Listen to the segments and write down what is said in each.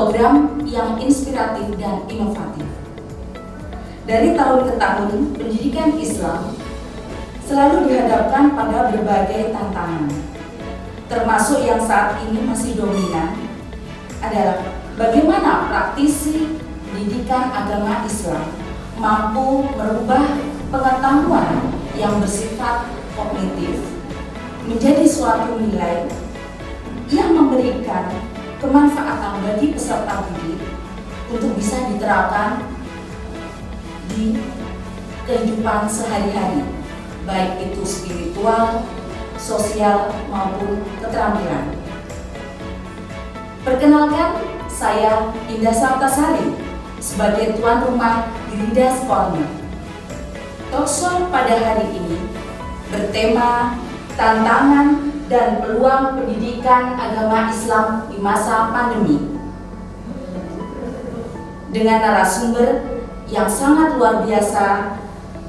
program yang inspiratif dan inovatif. Dari tahun ke tahun, pendidikan Islam selalu dihadapkan pada berbagai tantangan, termasuk yang saat ini masih dominan adalah bagaimana praktisi pendidikan agama Islam mampu merubah pengetahuan yang bersifat kognitif menjadi suatu nilai yang memberikan kemanfaatan bagi peserta didik untuk bisa diterapkan di kehidupan sehari-hari, baik itu spiritual, sosial, maupun keterampilan. Perkenalkan, saya Indah Saptasari sebagai tuan rumah di Leaders Corner. Talkshow pada hari ini bertema tantangan dan peluang pendidikan agama Islam di masa pandemi, dengan narasumber yang sangat luar biasa,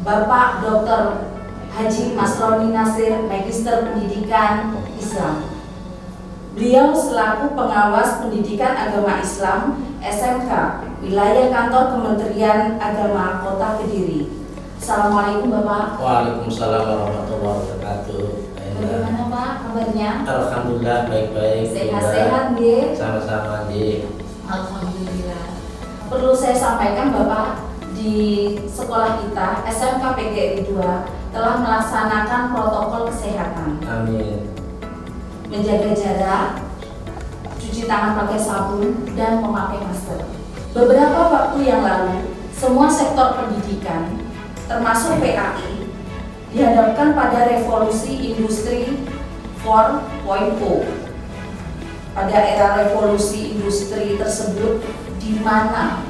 Bapak Dr. Haji Masroni Nasir, Magister Pendidikan Islam. Beliau selaku pengawas pendidikan agama Islam SMK Wilayah Kantor Kementerian Agama Kota Kediri. Assalamualaikum Bapak. Waalaikumsalam warahmatullahi wabarakatuh. Bagaimana Pak kabarnya? Alhamdulillah baik-baik. Sehat-sehat nggih? Sama-sama nggih. Alhamdulillah. Perlu saya sampaikan Bapak, di sekolah kita SMK PGRI 2 telah melaksanakan protokol kesehatan. Amin. Menjaga jarak, cuci tangan pakai sabun, dan memakai masker. Beberapa waktu yang lalu, semua sektor pendidikan, termasuk PAI, dihadapkan pada revolusi industri 4.0. Pada era revolusi industri tersebut, di mana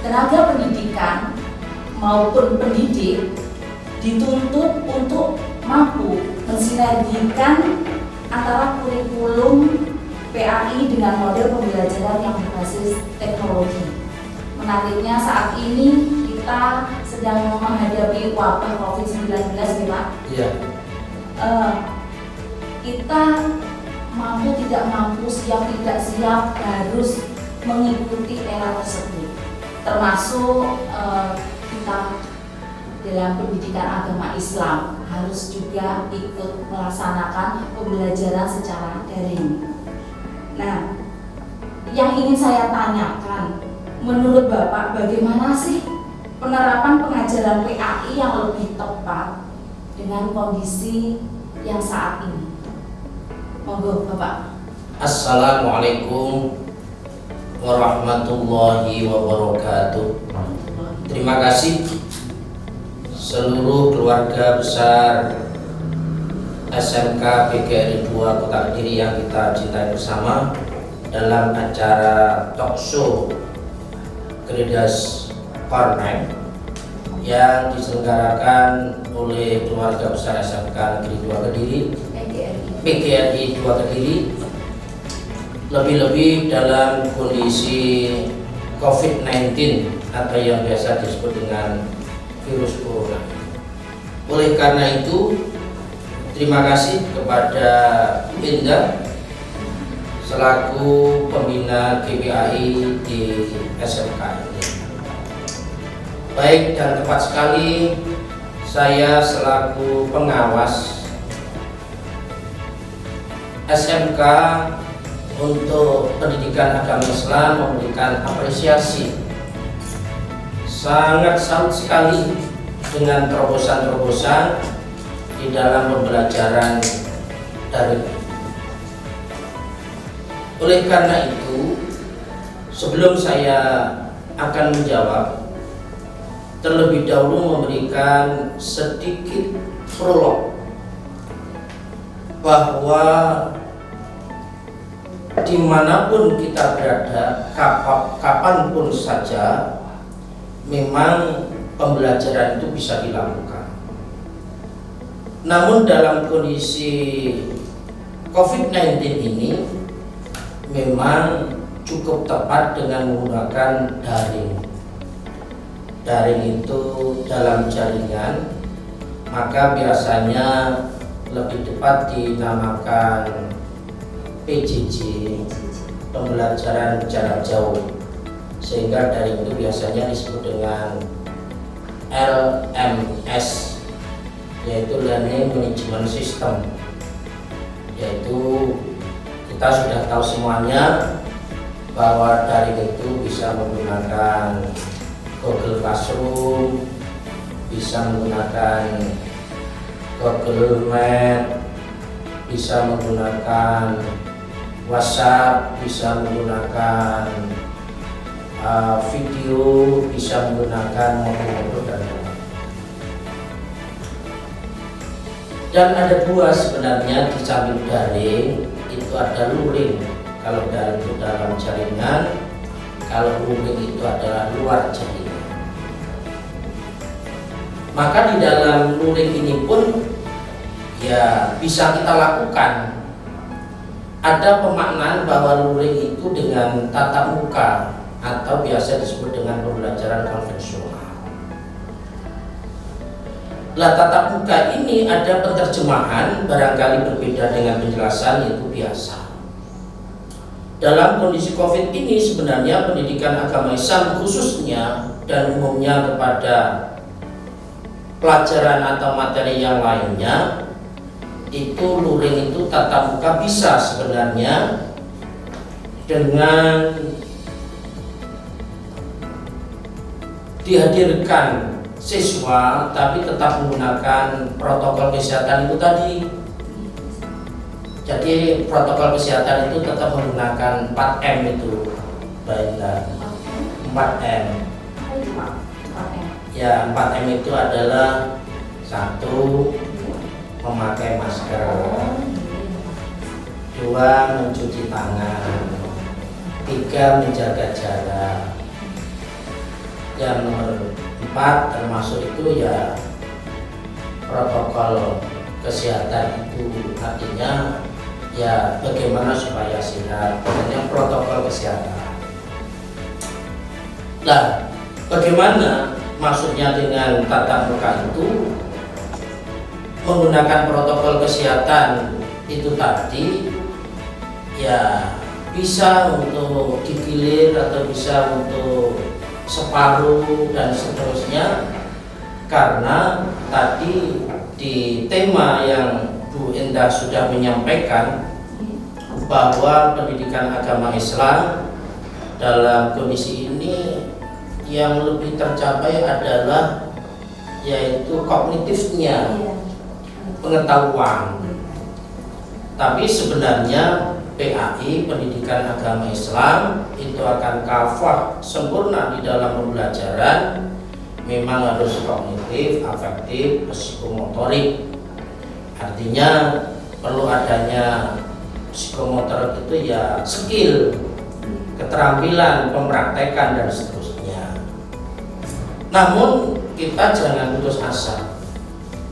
tenaga pendidikan maupun pendidik dituntut untuk mampu mensinergikan antara kurikulum PAI dengan model pembelajaran yang berbasis teknologi. Menariknya saat ini kita sedang menghadapi wabah COVID-19 ya Pak. Iya. Kita mampu tidak mampu, siap tidak siap harus mengikuti era tersebut. Termasuk kita dalam pendidikan agama Islam harus juga ikut melaksanakan pembelajaran secara daring. Nah, yang ingin saya tanyakan, menurut Bapak bagaimana sih penerapan pengajaran PAI yang lebih tepat dengan kondisi yang saat ini? Monggo Bapak. Assalamualaikum warahmatullahi wabarakatuh. Terima kasih seluruh keluarga besar SMK PGRI 2 Kota Kediri yang kita cintai bersama dalam acara talkshow Leaders Corner yang diselenggarakan oleh keluarga besar SMK Negeri 2 Kediri, PGRI 2 Kediri, lebih-lebih dalam kondisi COVID-19 atau yang biasa disebut dengan virus corona. Oleh karena itu, terima kasih kepada Indah selaku pembina GPAI di SMK ini. Baik dan tepat sekali, saya selaku pengawas SMK untuk pendidikan agama Islam memberikan apresiasi sangat salut sekali dengan terobosan-terobosan di dalam pembelajaran daring. Oleh karena itu, sebelum saya akan menjawab, terlebih dahulu memberikan sedikit prolog bahwa dimanapun kita berada, kapanpun saja, memang pembelajaran itu bisa dilakukan. Namun dalam kondisi COVID-19 ini memang cukup tepat dengan menggunakan daring. Daring itu dalam jaringan, maka biasanya lebih tepat dinamakan PJJ, pembelajaran jarak jauh, sehingga daring itu biasanya disebut dengan LMS, yaitu Learning Management System. Yaitu kita sudah tahu semuanya bahwa daring itu bisa menggunakan Google Classroom, bisa menggunakan Google Meet, bisa menggunakan WhatsApp, bisa menggunakan video, bisa menggunakan mobil dan ada dua sebenarnya di samping daring, itu ada luring. Kalau daring itu dalam jaringan, kalau luring itu adalah luar jaringan. Maka di dalam luring ini pun ya bisa kita lakukan. Ada pemaknaan bahwa luring itu dengan tatap muka atau biasa disebut dengan pembelajaran konvensional. Lah tatap muka ini ada penerjemahan barangkali berbeda dengan penjelasan, itu biasa. Dalam kondisi COVID ini sebenarnya pendidikan agama Islam khususnya dan umumnya kepada pelajaran atau materi yang lainnya, itu luring itu tatap muka bisa sebenarnya dengan dihadirkan siswa tapi tetap menggunakan protokol kesehatan itu tadi. Jadi protokol kesehatan itu tetap menggunakan 4M itu, baiklah 4M. Ya 4M itu adalah 1. Memakai masker, 2. mencuci tangan, 3. menjaga jarak, yang nomor 4 termasuk itu ya protokol kesehatan itu artinya ya bagaimana supaya sehat, artinya protokol kesehatan. Nah, bagaimana maksudnya dengan tatap muka itu? Menggunakan protokol kesehatan itu tadi ya bisa untuk digilir atau bisa untuk separuh dan seterusnya, karena tadi di tema yang Bu Endah sudah menyampaikan bahwa pendidikan agama Islam dalam kondisi ini yang lebih tercapai adalah yaitu kognitifnya, pengetahuan. Tapi sebenarnya PAI, pendidikan agama Islam, itu akan kafah sempurna di dalam pembelajaran. Memang harus kognitif, afektif, psikomotorik. Artinya perlu adanya psikomotorik itu ya skill, keterampilan, pempraktekan dan seterusnya. Namun kita jangan putus asa.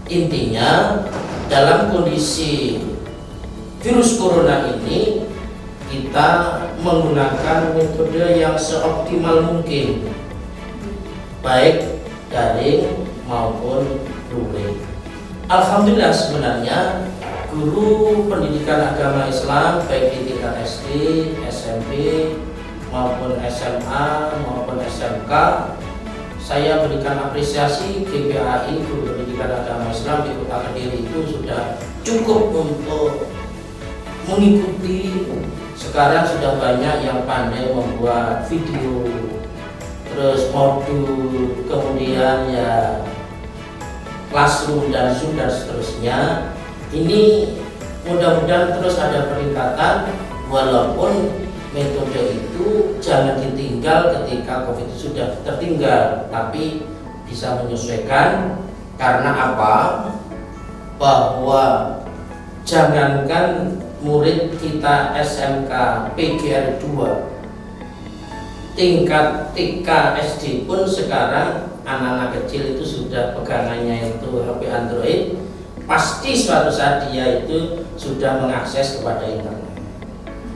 Intinya dalam kondisi virus corona ini kita menggunakan metode yang seoptimal mungkin, baik daring maupun luring. Alhamdulillah sebenarnya guru pendidikan agama Islam baik di tingkat SD, SMP maupun SMA maupun SMK, saya berikan apresiasi. GPAI, Guru Pendidikan Agama Islam di Kota Kediri itu sudah cukup untuk mengikuti. Sekarang sudah banyak yang pandai membuat video, terus modul, kemudian ya Classroom dan Zoom dan seterusnya. Ini mudah-mudahan terus ada peningkatan, walaupun metode itu jangan ditinggal ketika COVID itu sudah tertinggal, tapi bisa menyesuaikan. Karena apa? Bahwa jangankan murid kita SMK PGR 2, tingkat TK SD pun sekarang anak-anak kecil itu sudah pegangannya itu HP Android, pasti suatu saat dia itu sudah mengakses kepada internet.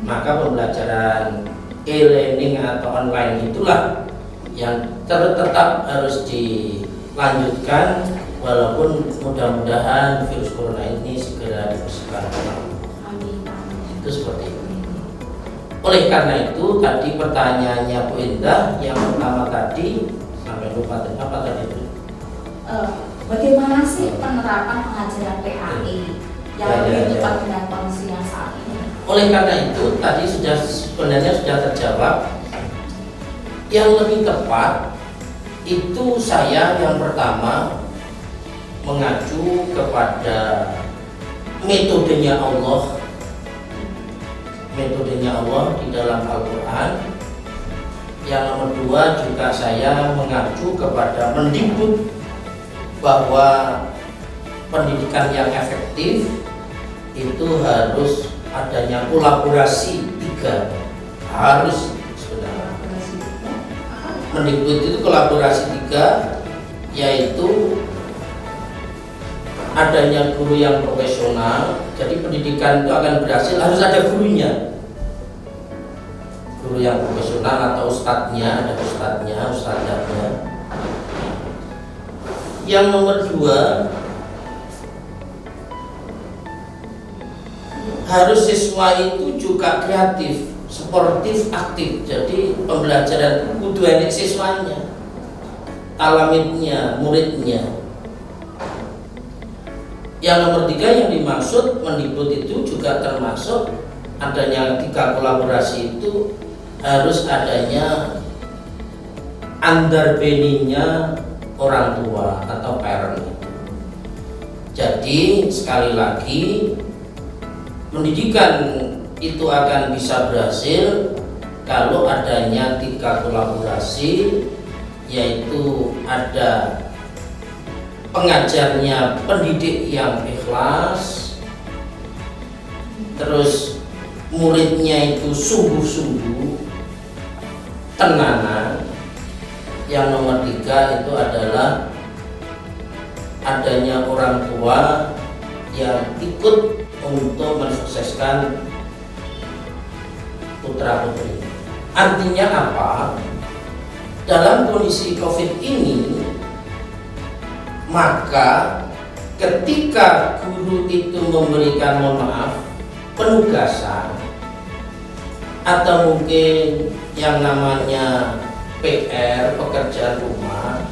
Maka pembelajaran e-learning atau online itulah yang tetap harus dilanjutkan, walaupun mudah-mudahan virus corona ini segera dibersihkan. Itu seperti itu. Oleh karena itu tadi pertanyaannya Bu Indah yang pertama tadi sampai lupa apa tadi itu? Bagaimana sih penerapan pengajaran PHI yang lebih tepat dengan kondisi yang saat ini? Oleh karena itu tadi sebenarnya sudah terjawab. Yang lebih tepat itu saya yang pertama mengacu kepada metodenya Allah di dalam Al-Quran. Yang nomor dua juga saya mengacu kepada Mendikbud bahwa pendidikan yang efektif itu harus adanya kolaborasi tiga, harus sebenarnya Mendikbud itu kolaborasi tiga, yaitu adanya guru yang profesional. Jadi pendidikan itu akan berhasil harus ada gurunya, guru yang profesional atau ustadznya, ustadznya. Yang nomor dua, harus siswa itu juga kreatif, sportif, aktif. Jadi pembelajaran kudu enek siswanya, talamidnya, muridnya. Yang nomor tiga yang dimaksud Mendikbud itu juga termasuk adanya tiga kolaborasi itu harus adanya underbeninya orang tua atau parent. Jadi sekali lagi pendidikan itu akan bisa berhasil kalau adanya tiga kolaborasi, yaitu ada pengajarnya pendidik yang ikhlas, terus muridnya itu sungguh-sungguh tenanan. Yang nomor tiga itu adalah adanya orang tua yang ikut untuk mensukseskan putra putri. Artinya apa? Dalam kondisi COVID ini, maka ketika guru itu memberikan, mohon maaf, penugasan atau mungkin yang namanya PR, pekerjaan rumah,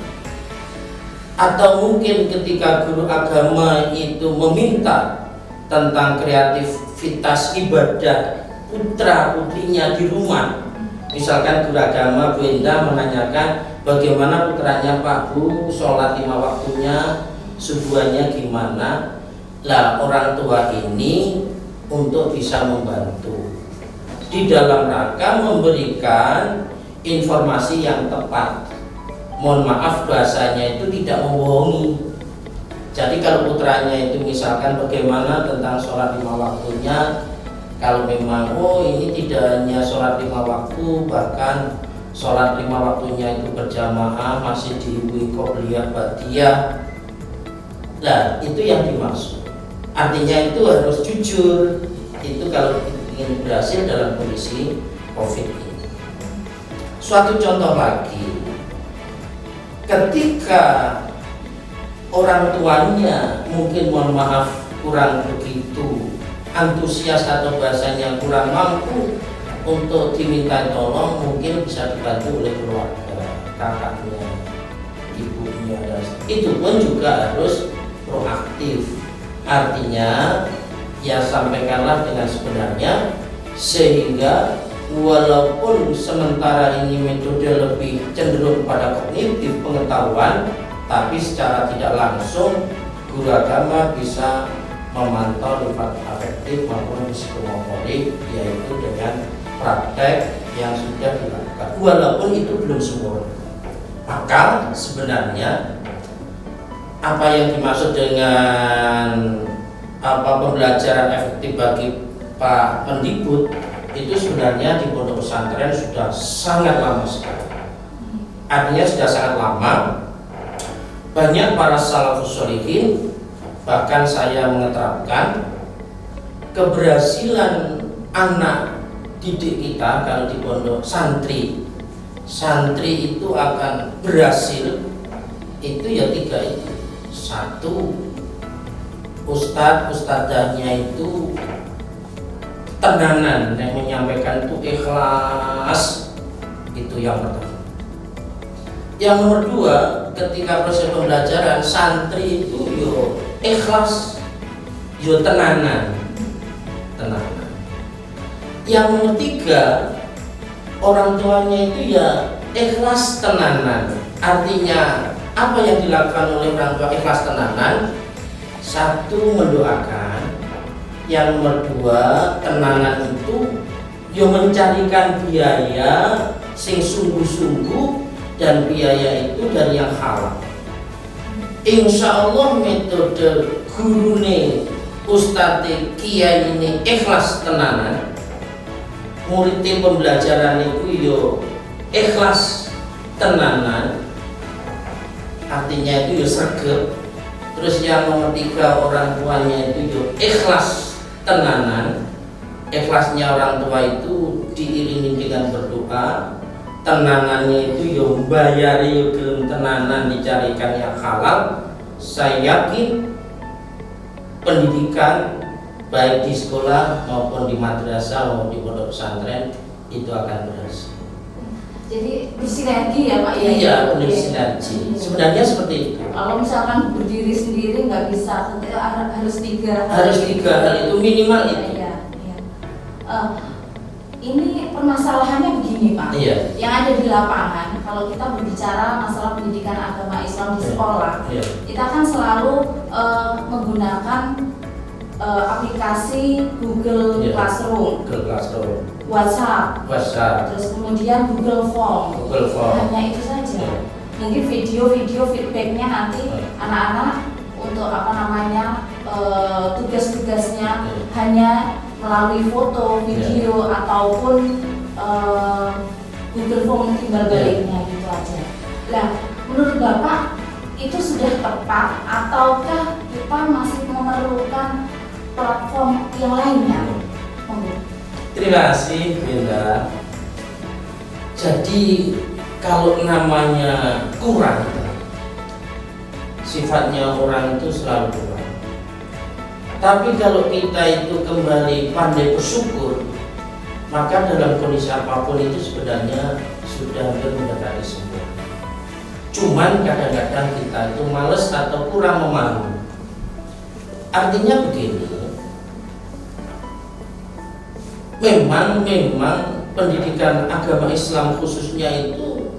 atau mungkin ketika guru agama itu meminta tentang kreativitas ibadah putra putrinya di rumah. Misalkan guru agama Bu Indah menanyakan bagaimana putranya Pak Bu sholat 5 waktunya, subuhannya gimana. Lah orang tua ini untuk bisa membantu di dalam rangka memberikan informasi yang tepat. Mohon maaf bahasanya itu tidak membohongi. Jadi kalau putranya itu misalkan bagaimana tentang sholat 5 waktunya, kalau memang ini tidak hanya sholat 5 waktu, bahkan sholat 5 waktunya itu berjamaah, masih diimbui qobliyah ba'diyah. Nah itu yang dimaksud. Artinya itu harus jujur. Itu kalau ingin berhasil dalam kondisi COVID ini. Suatu contoh lagi, ketika orang tuanya mungkin, mohon maaf, kurang begitu antusias atau bahasanya kurang mampu untuk diminta tolong, mungkin bisa dibantu oleh keluarga, kakaknya, ibunya, dan itu pun juga harus proaktif. Artinya ya sampaikanlah dengan sebenarnya, sehingga walaupun sementara ini metode lebih cenderung pada kognitif pengetahuan, tapi secara tidak langsung guru agama bisa memantau sifat afektif maupun psikomotorik, yaitu dengan praktek yang sudah dilakukan, walaupun itu belum sempurna. Maka sebenarnya apa yang dimaksud dengan pembelajaran efektif bagi Pak Mendikbud itu sebenarnya di pondok pesantren sudah sangat lama sekali. Artinya sudah sangat lama. Banyak para salafus sholihin, bahkan saya mengeterapkan keberhasilan anak didik kita kalau di pondok santri itu akan berhasil itu ya tiga itu. Satu, ustadzahnya itu tenanan yang menyampaikan itu ikhlas, itu yang pertama. Yang nomor dua, ketika proses pembelajaran santri itu yo ikhlas, yo tenanan. Yang nomor tiga, orang tuanya itu ya ikhlas tenanan. Artinya apa yang dilakukan oleh orang tua ikhlas tenanan? Satu, mendoakan. Yang nomor dua, tenanan itu yo mencarikan biaya sing sungguh-sungguh, dan biaya itu dari yang halal. Insya Allah metode gurune Ustadz Kiai ini ikhlas tenanan, murid pembelajaran itu yo ikhlas tenanan, artinya itu yo sregep. Terus yang nomor tiga, orang tuanya itu yo ikhlas tenanan. Ikhlasnya orang tua itu diiringi dengan berdoa, tenanannya itu yo bayari yo gelem tenanan, dicarikan yang halal. Saya yakin pendidikan baik di sekolah maupun di madrasah maupun di pondok pesantren itu akan berhasil. Jadi bersinergi ya Pak ya? Iya, bersinergi. Sebenarnya seperti itu. Kalau misalkan berdiri sendiri nggak bisa, harus tiga hal itu minimal itu. Iya. Ini permasalahannya begini Pak. Iya. Yang ada di lapangan, kalau kita berbicara masalah pendidikan agama Islam di sekolah, Iya. kita kan selalu menggunakan aplikasi Google Iya. Classroom, Google WhatsApp, WhatsApp, terus kemudian Google Form. Hanya itu saja. Iya. Mungkin video-video feedbacknya nanti anak-anak untuk tugas-tugasnya hanya melalui foto, video ataupun Google Form timbal baliknya gitu aja. Nah, menurut Bapak itu sudah tepat ataukah kita masih memerlukan platform yang lainnya? Terima kasih Bella. Jadi kalau namanya kurang, sifatnya orang itu selalu kurang. Tapi kalau kita itu kembali pandai bersyukur, maka dalam kondisi apapun itu sebenarnya sudah hampir mendekati semua. Cuman kadang-kadang kita itu males atau kurang memahami. Artinya begini, memang pendidikan agama Islam khususnya itu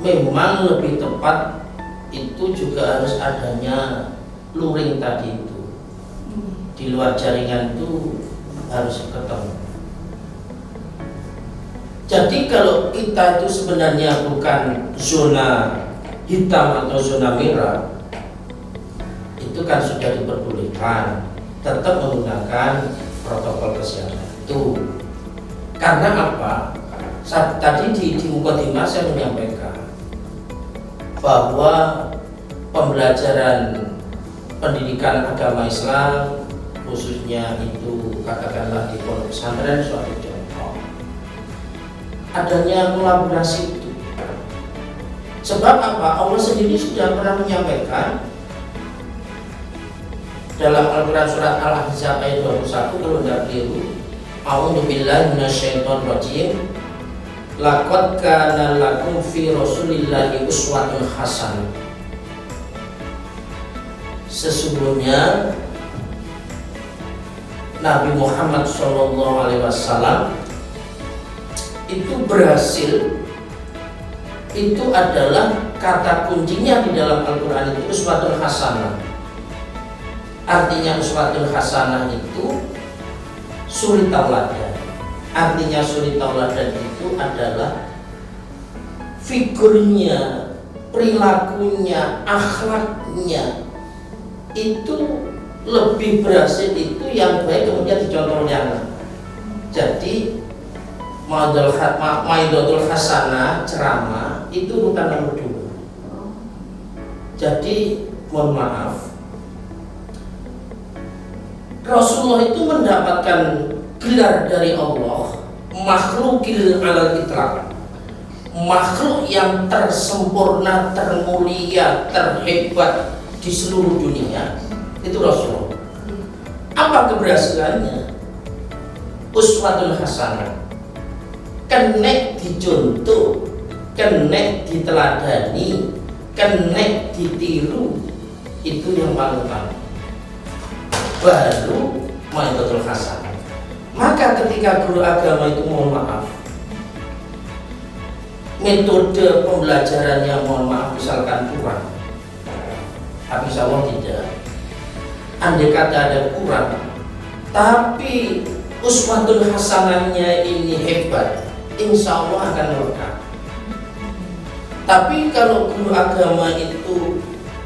memang lebih tepat itu juga harus adanya luring tadi itu. Di luar jaringan itu harus ketemu. Jadi kalau kita itu sebenarnya bukan zona hitam atau zona merah, itu kan sudah diperbolehkan tetap menggunakan protokol kesehatan itu. Karena apa? Tadi di mukadimah saya menyampaikan bahwa pembelajaran pendidikan agama Islam khususnya itu katakanlah di pondok pesantren suatu contoh adanya kolaborasi itu. Sebab apa? Allah sendiri sudah pernah menyampaikan dalam Al-Quran surat Al-Ahzab ayat 21 kalau tidak keliru, a'udzu billahi minasyaitonir rajim, laqad kana lakum fi rasulillahi uswatun hasanah. Sesungguhnya Nabi Muhammad SAW itu berhasil, itu adalah kata kuncinya di dalam Al-Quran itu uswatun hasanah. Artinya uswatun hasanah itu suri tauladan. Artinya suri tauladan itu adalah figurnya, perilakunya, akhlaknya itu lebih berhasil, itu yang baik kemudian dicontoh yang lain. Jadi Maidotul Hasanah ceramah itu bukan nomor 2. Jadi mohon maaf, Rasulullah itu mendapatkan gelar dari Allah makhlukil alal itlaq, makhluk yang tersempurna, termulia, terhebat di seluruh dunia. Itu Rasulullah. Apa keberhasilannya? uswatun hasanah, kenek dicontoh, kenek diteladani, kenek ditiru, itu yang paling utama. Baru mau'izatul hasanah. Maka ketika guru agama itu mohon maaf, metode pembelajarannya mohon maaf misalkan kurang, habis Allah tidak. Andai kata ada kurang, tapi uswatun hasanahnya ini hebat, insya Allah akan melekat. Tapi kalau guru agama itu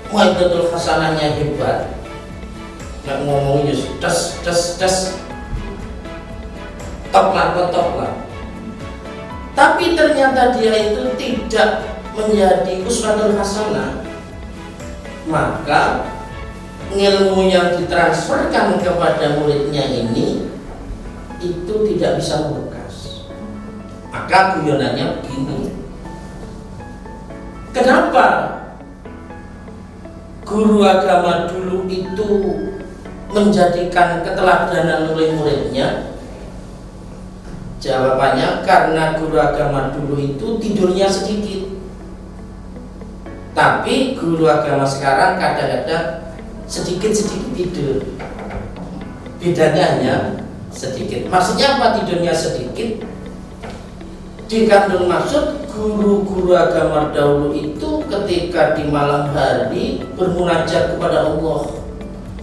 mau'izatul hasanahnya hebat, nggak ngomongnya des, top lah. Tapi ternyata dia itu tidak menjadi uswatun hasanah, maka ilmu yang ditransferkan kepada muridnya ini itu tidak bisa membekas. Maka guyonannya begini, kenapa guru agama dulu itu menjadikan keteladanan oleh muridnya? Jawabannya karena guru agama dulu itu tidurnya sedikit, tapi guru agama sekarang kadang-kadang sedikit-sedikit tidur. Bedanya hanya sedikit. Maksudnya apa tidurnya sedikit? Dikandung maksud guru-guru agama dahulu itu ketika di malam hari bermunajat kepada Allah,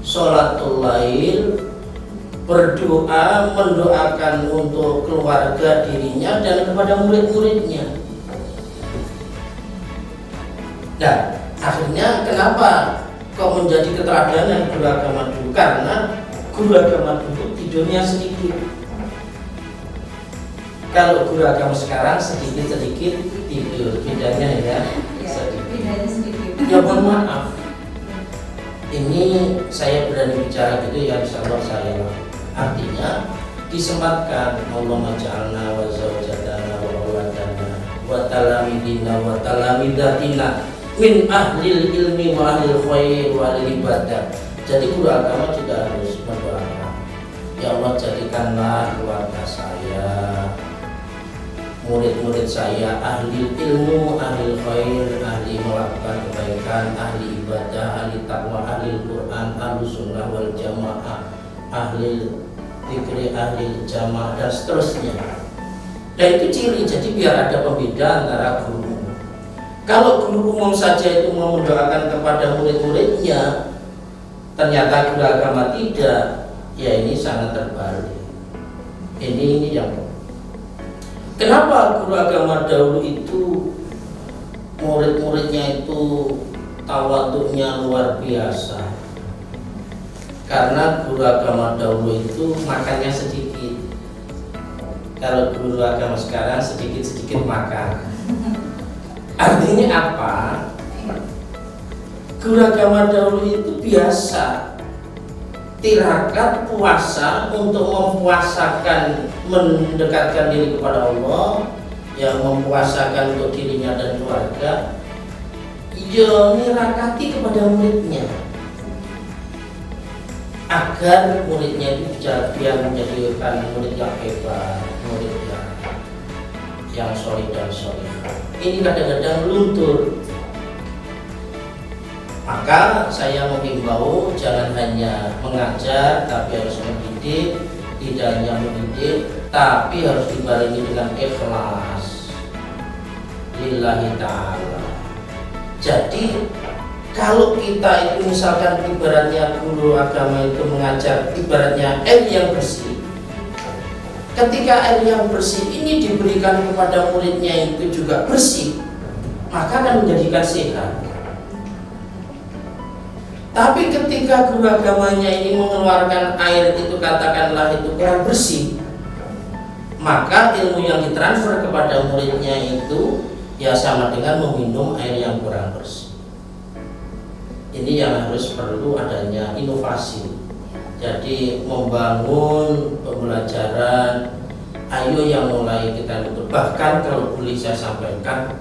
sholatul lail, berdoa, mendoakan untuk keluarga dirinya dan kepada murid-muridnya. Nah, akhirnya kenapa kok menjadi keteladanan guru agama dulu? Karena guru agama dulu tidurnya sedikit. Kalau guru agama sekarang sedikit-sedikit tidur, bedanya ya sedikit. Ya mohon maaf, ini saya berani bicara gitu ya, insyaallah saya. Artinya disempatkan Allah maj'alna wa zawjatana wa auladana wa talamidina wa talamidatina min ahlil ilmi wa ahlil khair wa ahlil ibadah. Jadi guru agama juga harus berdoa, ya Allah jadikanlah keluarga saya, murid-murid saya ahli ilmu, ahli khair, ahli melakukan kebaikan, ahli ibadah, ahli takwa, ahli Quran, ahli sunnah wal jamaah, ahli zikri, ahli jamaah dan seterusnya. Dan itu ciri, jadi biar ada pembeda antara guru. Kalau guru umum saja itu mau mendoakan kepada murid-muridnya, ternyata guru agama tidak, ya ini sangat terbalik. Ini yang kenapa guru agama dahulu itu murid-muridnya itu tawaduknya luar biasa? Karena guru agama dahulu itu makannya sedikit. Kalau guru agama sekarang sedikit-sedikit makan. Artinya apa? Guru agama dahulu itu biasa tirakat puasa untuk mempuasakan, mendekatkan diri kepada Allah, yang mempuasakan untuk dirinya dan keluarga, ya nirakati kepada muridnya agar muridnya itu biar menjadikan murid yang hebat, murid yang solid dan solihah. Ini kadang-kadang luntur. Maka saya menghimbau jangan hanya mengajar, tapi harus mendidik. Tidak hanya mendidik, tapi harus dibarengi dengan ikhlas lillahi ta'ala. Jadi kalau kita itu misalkan ibaratnya guru agama itu mengajar ibaratnya air yang bersih, ketika air yang bersih ini diberikan kepada muridnya itu juga bersih, maka akan menjadikan sehat. Tapi ketika guru agamanya ini mengeluarkan air itu katakanlah itu kurang bersih, maka ilmu yang ditransfer kepada muridnya itu ya sama dengan meminum air yang kurang bersih. Ini yang harus perlu adanya inovasi. Jadi membangun pembelajaran, ayo yang mulai kita bentuk. Bahkan kalau boleh saya sampaikan,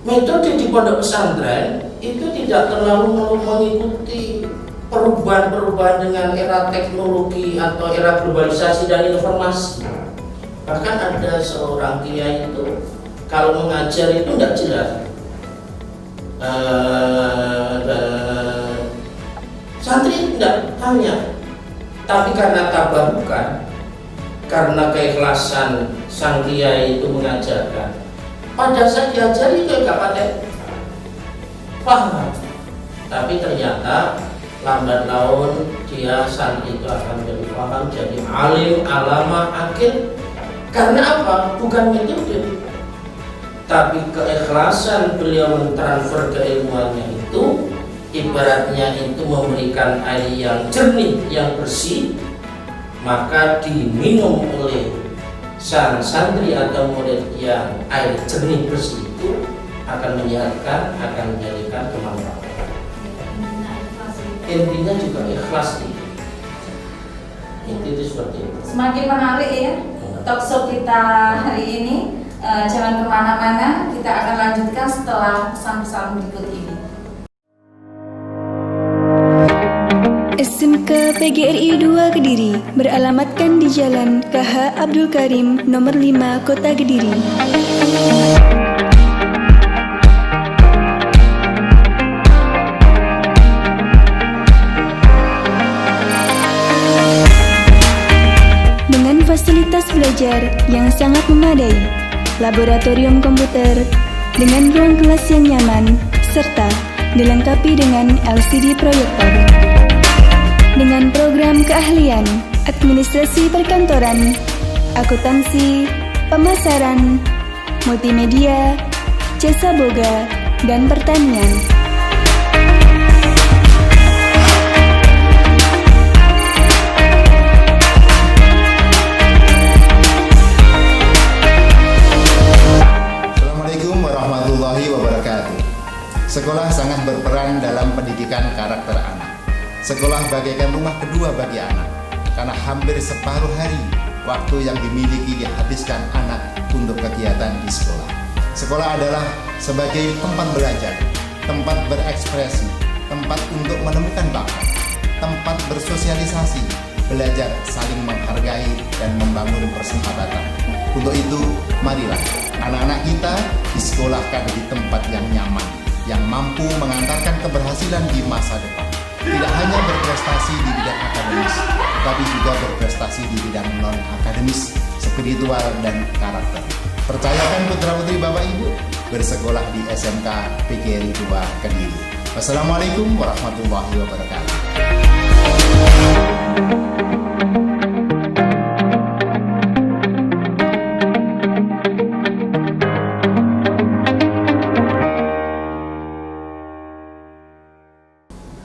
metode di pondok pesantren itu tidak terlalu mengikuti perubahan-perubahan dengan era teknologi atau era globalisasi dan informasi. Bahkan ada seorang kiai itu kalau mengajar itu tidak jelas. Santri tidak tanya, tapi karena tabarukan, karena keikhlasan sang kiai itu mengajarkan, pada saat diajari itu nggak pakai paham, tapi ternyata lambat laun dia santri itu akan jadi paham, jadi alim, alama, akil. Karena apa? Bukan metode, tapi keikhlasan beliau mentransfer keilmuannya itu, ibaratnya itu memberikan air yang jernih, yang bersih, maka diminum oleh sang santri atau murid yang air jernih bersih itu akan menyehatkan, akan menjadikan kemanfaatan. Intinya juga ikhlas itu seperti itu. Semakin menarik ya talkshow kita hari ini. Jangan kemana-mana, kita akan lanjutkan setelah pesan-pesan berikut ini. SMK PGRI 2 Kediri beralamatkan di Jalan KH Abdul Karim nomor 5 Kota Kediri. Dengan fasilitas belajar yang sangat memadai, laboratorium komputer dengan ruang kelas yang nyaman, serta dilengkapi dengan LCD proyektor. Dengan program keahlian, administrasi perkantoran, akuntansi, pemasaran, multimedia, jasa boga, dan pertanian. Assalamualaikum warahmatullahi wabarakatuh. Sekolah sangat berperan dalam pendidikan karakter anak. Sekolah bagaikan rumah kedua bagi anak, karena hampir separuh hari waktu yang dimiliki dihabiskan anak untuk kegiatan di sekolah. Sekolah adalah sebagai tempat belajar, tempat berekspresi, tempat untuk menemukan bakat, tempat bersosialisasi, belajar saling menghargai dan membangun persahabatan. Untuk itu, marilah anak-anak kita disekolahkan di tempat yang nyaman, yang mampu mengantarkan keberhasilan di masa depan. Tidak hanya berprestasi di bidang akademis, tetapi juga berprestasi di bidang non-akademis, spiritual, dan karakter. Percayakan putra-putri Bapak Ibu bersekolah di SMK PGRI 2 Kediri. Wassalamualaikum warahmatullahi wabarakatuh.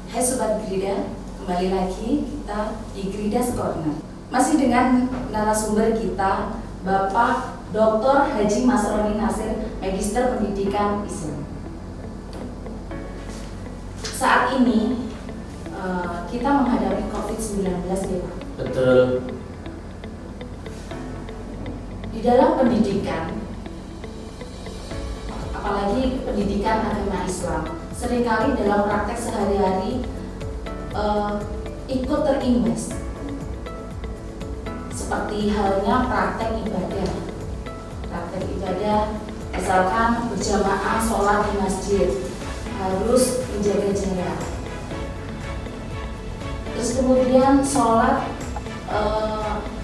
Hai Sobat Grida, kembali lagi kita di Grida's Corner. Masih dengan narasumber kita, Bapak Dr. Haji Masroni Nasir, Magister Pendidikan Islam. Saat ini kita menghadapi COVID-19 ya Pak. Betul. Di dalam pendidikan, apalagi pendidikan agama Islam, seringkali dalam praktek sehari-hari ikut terimbas, seperti halnya praktek ibadah. Praktek ibadah, misalkan berjamaah sholat di masjid, harus menjaga jarak. Terus kemudian sholat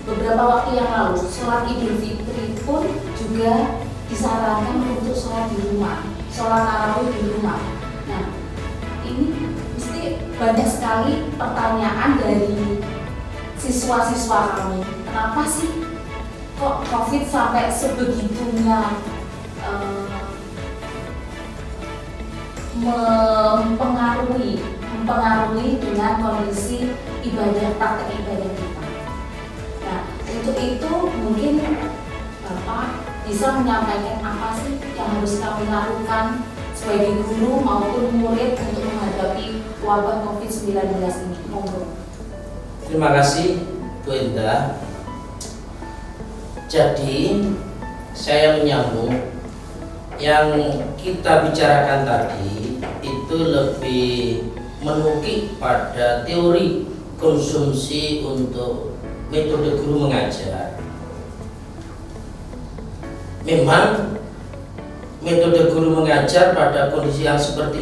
beberapa waktu yang lalu, sholat Idul Fitri pun juga disarankan untuk sholat di rumah, sholat tarawih di rumah. Nah, ini mesti banyak sekali pertanyaan dari siswa-siswa kami. Kenapa sih kok COVID sampai sebegitunya mempengaruhi dengan kondisi ibadah, praktek ibadah kita. Nah, untuk itu mungkin Bapak bisa menyampaikan apa sih yang harus kami lakukan sebagai guru maupun murid untuk menghadapi wabah COVID-19 ini. Monggo. Terima kasih Bu Indah. Jadi saya menyambung yang kita bicarakan tadi itu lebih menukik pada teori konsumsi untuk metode guru mengajar. Memang metode guru mengajar pada kondisi yang seperti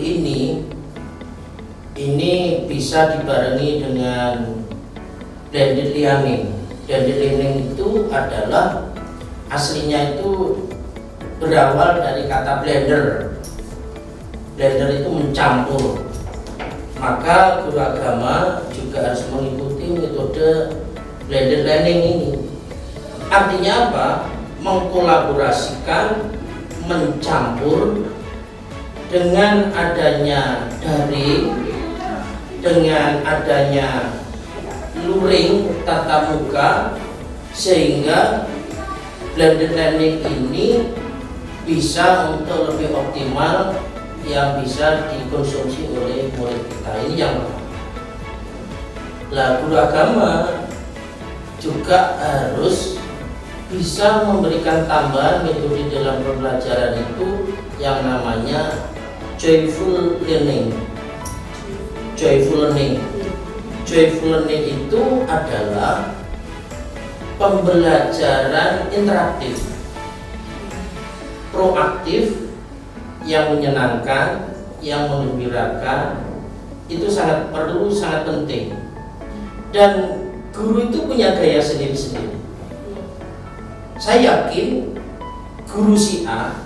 ini bisa dibarengi dengan blended learning. Blended learning itu adalah aslinya itu berawal dari kata blender. Blender itu mencampur. Maka guru agama juga harus mengikuti metode blended learning ini. Artinya apa? Mengkolaborasikan, mencampur dengan adanya daring, dengan adanya luring tatap muka, sehingga blended learning ini bisa untuk lebih optimal yang bisa dikonsumsi oleh murid kita. Ini yang pertama. Lah, guru agama juga harus bisa memberikan tambahan metode dalam pembelajaran itu yang namanya joyful learning. Joyful learning. Joyful learning itu adalah pembelajaran interaktif, proaktif, yang menyenangkan, yang menggembirakan. Itu sangat perlu, sangat penting. Dan guru itu punya gaya sendiri-sendiri. Saya yakin guru si A,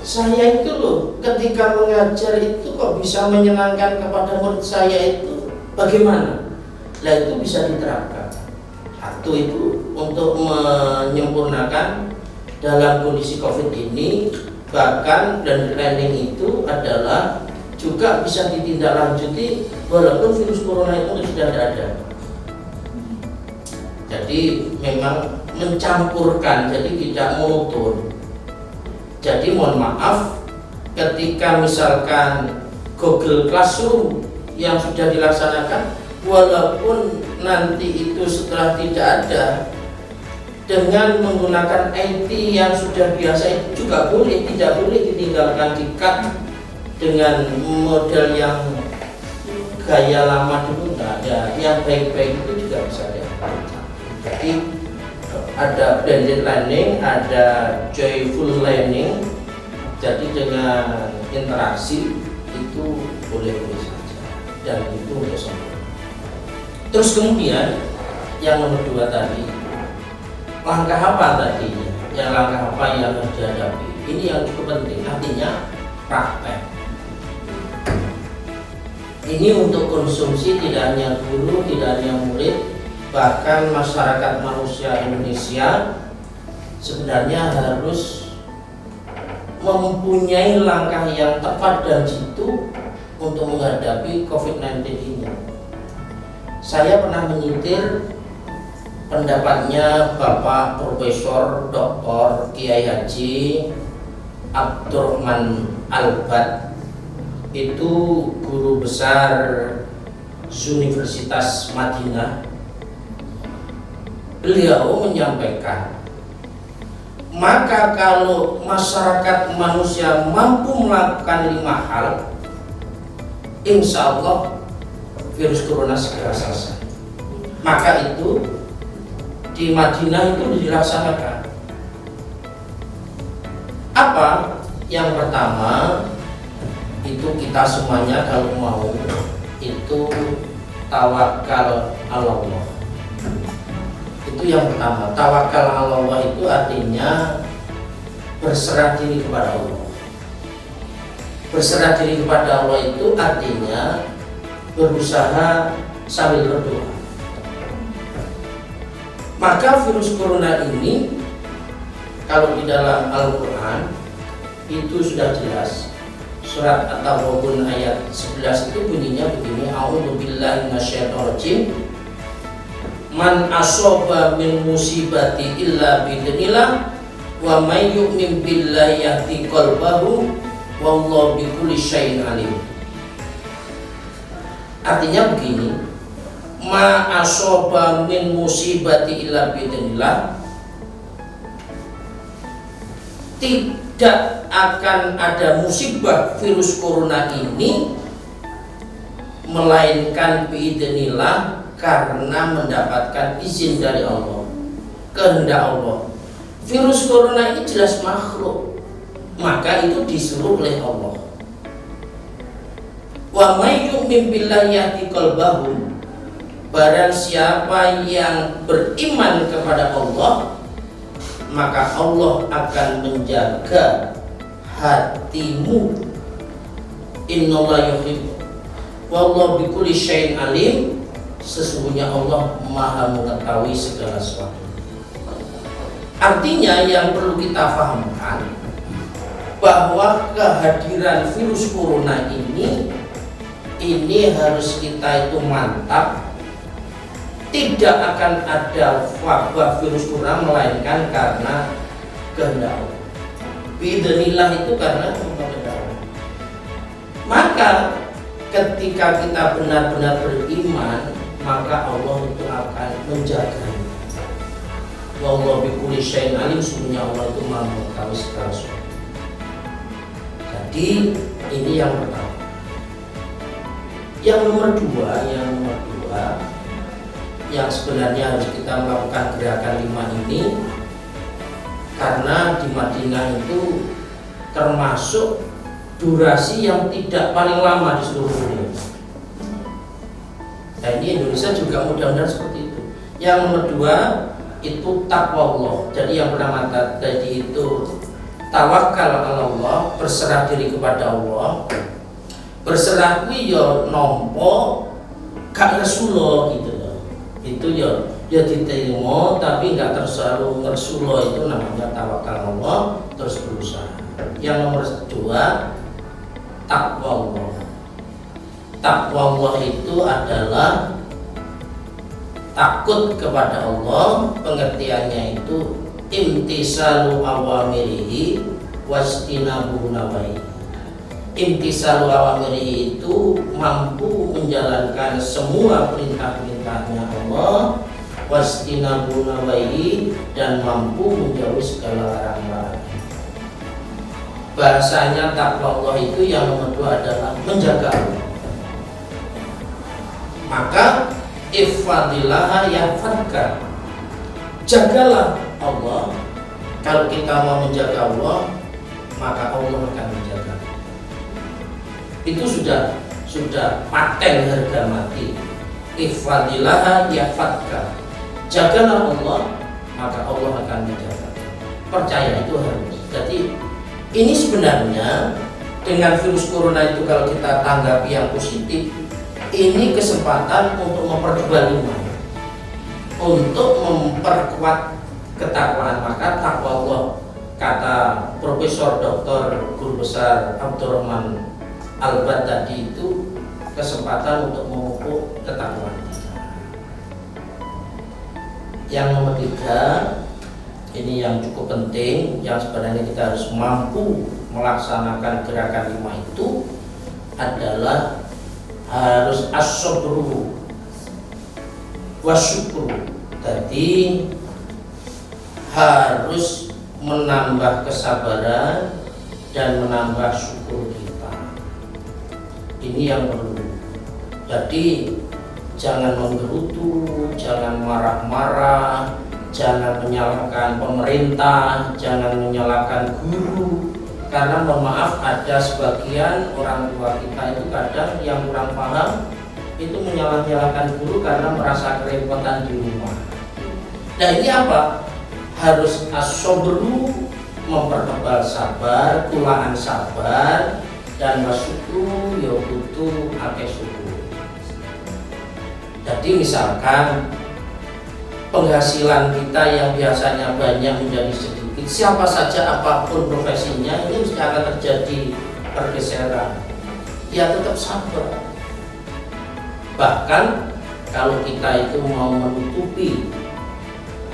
saya itu loh ketika mengajar itu kok bisa menyenangkan kepada murid saya itu bagaimana? Nah, itu bisa diterapkan. Satu itu untuk menyempurnakan dalam kondisi COVID ini, bahkan blended learning itu adalah juga bisa ditindaklanjuti walaupun virus corona itu sudah ada. Jadi memang mencampurkan, jadi tidak monoton. Jadi mohon maaf ketika misalkan Google Classroom yang sudah dilaksanakan, walaupun nanti itu setelah tidak ada, dengan menggunakan IT yang sudah biasa itu juga boleh, tidak boleh ditinggalkan, di-cut dengan model yang gaya lama dulu nggak ada, yang baik-baik itu juga bisa ada. Jadi ada blended learning, ada joyful learning. Jadi dengan interaksi itu boleh-boleh saja, dan itu untuk semua. Terus kemudian yang nomor 2 tadi, langkah apa tadinya? Yang langkah apa yang harus dihadapi? Ini yang cukup penting. Artinya praktek. Ini untuk konsumsi tidak hanya guru, tidak hanya murid, bahkan masyarakat manusia Indonesia sebenarnya harus mempunyai langkah yang tepat dan jitu untuk menghadapi COVID-19 ini. Saya pernah menyitir pendapatnya Bapak Profesor Dr. Kiai Haji Abdurrahman Albad, itu guru besar Universitas Madinah. Beliau menyampaikan, maka kalau masyarakat manusia mampu melakukan 5 hal, insya Allah virus corona segera selesai. Maka itu di Madinah itu dilaksanakan. Apa? Yang pertama itu kita semuanya kalau mau itu tawakal Allah. Itu yang pertama. Tawakal Allah itu artinya berserah diri kepada Allah. Berserah diri kepada Allah itu artinya berusaha sambil berdoa. Maka virus corona ini kalau di dalam Al-Quran itu sudah jelas. Surat At-Taghabun ayat 11 itu bunyinya begini, A'udzubillahi minasyaitonirrajim. Man asoba min musibati illa biidznillah wa may yu'min billahi yahdi qalbahu wallahu bikulli syai'in alim. Artinya begini, ma asoba min musibati illa biidznillah, tidak akan ada musibah virus corona ini melainkan biidznillah, karena mendapatkan izin dari Allah, kehendak Allah. Virus corona ini jelas makhluk, maka itu disuruh oleh Allah. Wa may yu'min billahi yahdi qalbahu, barang siapa yang beriman kepada Allah, maka Allah akan menjaga hatimu. Innallaha yuhibbu wallahu bikulli syai'in alim, sesungguhnya Allah Maha mengetahui segala sesuatu. Artinya yang perlu kita pahamkan bahwa kehadiran virus corona ini harus kita itu mantap. Tidak akan ada wabah virus corona melainkan karena kehendak Allah. Biidznillah itu karena kehendak Allah. Maka ketika kita benar-benar beriman, maka Allah itu akan menjaganya. Wallahu bikulli syai'in alim, sesungguhnya Allah itu Maha mengetahui segala sesuatu. Jadi ini yang pertama. Yang nomor dua, yang sebenarnya harus kita melakukan gerakan 5 ini, karena di Madinah itu termasuk durasi yang tidak paling lama di seluruh dunia. Nah, ini Indonesia juga mudah-mudahan seperti itu. Yang nomor 2 itu takwa Allah. Jadi yang pertama tadi itu tawakal Allah, berserah diri kepada Allah. Berserah kuwi ya nampa gak Rasulullah gitu loh. Itu ya diterima tapi enggak terlalu ngersulo, itu namanya tawakal Allah, terus berusaha. Yang nomor 2 takwa Allah. Takwa Allah itu adalah takut kepada Allah. Pengertiannya itu imtisalu awamirihi wastinabu nawahi. Imtisalu awamirihi itu mampu menjalankan semua perintah-perintahnya Allah, wastinabu nawahi, dan mampu menjauhi segala larangan. Bahasanya takwa Allah itu yang nomor 2 adalah menjaga Allah. Maka ifadillaha yahfadka, jagalah Allah. Kalau kita mau menjaga Allah, maka Allah akan menjaga. Itu sudah paten harga mati. Ifadillaha yahfadka, jagalah Allah, maka Allah akan menjaga. Percaya itu harus. Jadi ini sebenarnya dengan virus corona itu kalau kita tanggapi yang positif, ini kesempatan untuk memperkuat iman, untuk memperkuat ketakwaan. Maka takwa Allah, kata Profesor Dr. Guru Besar Abdurrahman Albat tadi, itu kesempatan untuk memupuk ketakwaan. Yang nomor 3, ini yang cukup penting, yang sebenarnya kita harus mampu melaksanakan gerakan 5 itu adalah harus as-sabru wasyukru. Jadi harus menambah kesabaran dan menambah syukur kita. Ini yang perlu. Jadi jangan menggerutu, jangan marah-marah, jangan menyalahkan pemerintah, jangan menyalahkan guru. Karena mohon maaf, ada sebagian orang tua kita itu kadang yang kurang paham itu menyalahkan guru karena merasa kerepotan di rumah. Nah ini apa? Harus as-sabru, mempertebal sabar, tulaan sabar, dan wasyukru ya butuh akeh syukur. Jadi misalkan penghasilan kita yang biasanya banyak menjadi sedikit, siapa saja apapun profesinya, ini mesti akan terjadi pergeseran. Ya tetap sabar. Bahkan kalau kita itu mau menutupi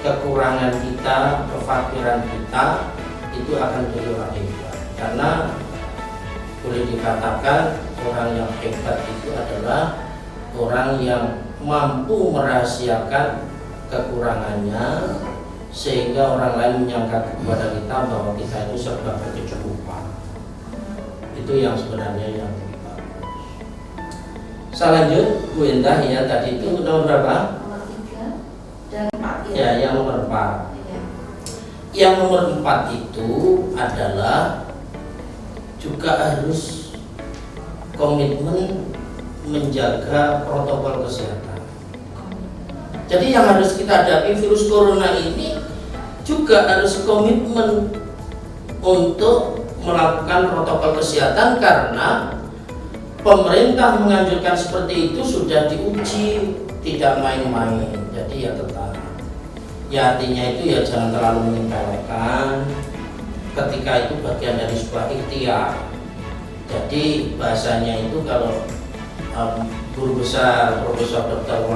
kekurangan kita, kefakiran kita, itu akan jadi orang hebat. Karena boleh dikatakan orang yang hebat itu adalah orang yang mampu merahasiakan kekurangannya, sehingga orang lain menyangka kepada kita bahwa kita itu serba berkecukupan. Itu yang sebenarnya yang lebih bagus. Saya lanjut, Bu Indah ya, tadi itu nomor berapa? Nomor 3 dan 4 Ya, yang nomor 4. Ya. Yang nomor 4 itu adalah juga harus komitmen menjaga protokol kesehatan. Jadi yang harus kita hadapi virus corona ini juga harus komitmen untuk melakukan protokol kesehatan, karena pemerintah menganjurkan seperti itu sudah diuji, tidak main-main. Jadi ya tetap, ya artinya itu ya jangan terlalu menyepelekan. Ketika itu bagian dari sebuah ikhtiar. Jadi bahasanya itu kalau guru besar Profesor Dr.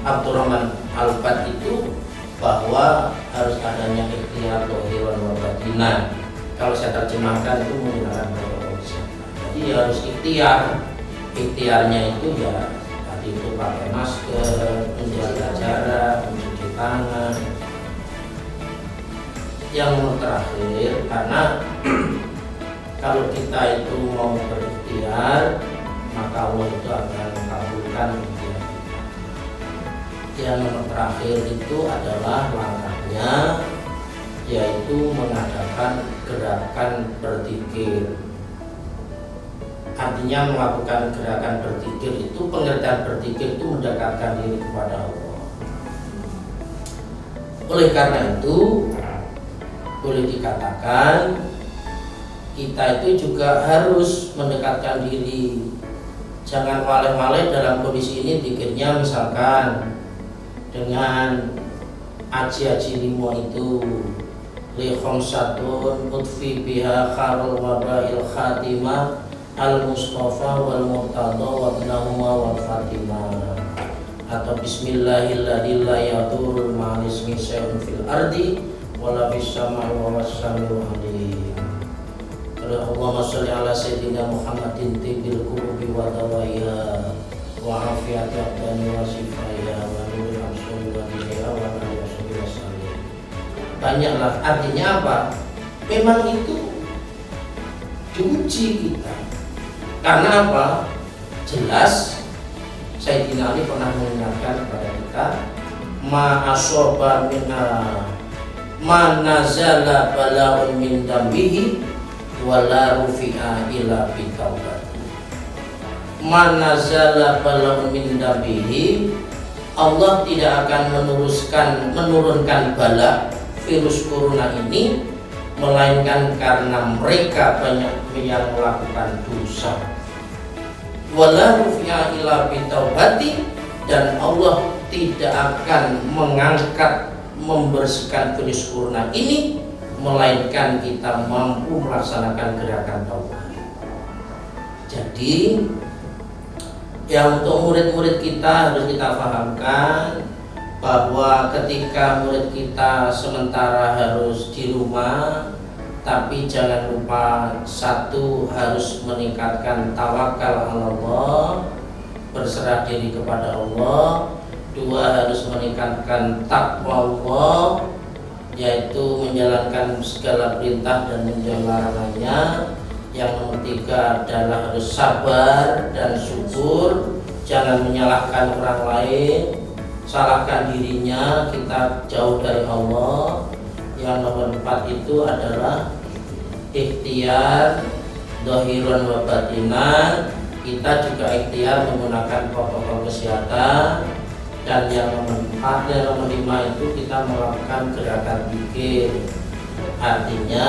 Abdurrahman Al-Fat itu bahwa harus adanya ikhtiar dohiran wa batinan. Kalau saya terjemahkan itu menggunakan protokol kesehatan. Jadi harus ikhtiar. Ikhtiarnya itu ya tadi itu pakai masker, menjaga jarak, mencuci tangan. Yang terakhir, karena kalau kita itu mau berikhtiar, maka Allah itu akan mengabulkan ikhtiar kita. Yang nomor terakhir itu adalah langkahnya, yaitu mengadakan gerakan berzikir. Artinya melakukan gerakan berzikir itu, pengertian berzikir itu mendekatkan diri kepada Allah. Oleh karena itu boleh dikatakan kita itu juga harus mendekatkan diri. Jangan waleh-waleh dalam kondisi ini zikirnya misalkan dengan aji-aji limo itu li khamsatun utfi biha kharul wabail khatimah al mustafa wal murtada wa ibnahuma wal fatimah, atau bismillahilladzi la yadurru ma'ismi syai'un fil ardi wala fis samai wa was-sami'ul alim. Allahumma sholli ala sayyidina Muhammadin tibbil qulubi wa dawaiha wa afiyati abdani wa sifaiha wa nuril absari wa diniha wa nuril wasallim. Banyaklah, artinya apa? Memang itu diuji kita. Karena apa? Jelas Sayyidina Ali pernah mengingatkan kepada kita, ma asoba minha ma nazala bala'un min dambihi wala rufi'a ila bitaubat. Ma nazala bala'un min dambihi, Allah tidak akan menurunkan bala virus corona ini melainkan karena mereka banyak yang melakukan dosa. Wala rufi'a ila bitaubati, dan Allah tidak akan mengangkat membersihkan virus corona ini melainkan kita mampu melaksanakan gerakan taubat. Jadi yang untuk murid-murid kita harus kita pahamkan bahwa ketika murid kita sementara harus di rumah, tapi jangan lupa, satu, harus meningkatkan tawakal Allah, berserah diri kepada Allah. Dua, harus meningkatkan takwa Allah, yaitu menjalankan segala perintah dan menjauhi larangannya. Yang nomor tiga adalah harus sabar dan syukur, jangan menyalahkan orang lain, salahkan dirinya, kita jauh dari Allah. Yang nomor 4 itu adalah ikhtiar dohiron wa batinan, kita juga ikhtiar menggunakan protokol kesehatan. Dan yang nomor 4 dan nomor 5 itu kita melakukan gerakan zikir, artinya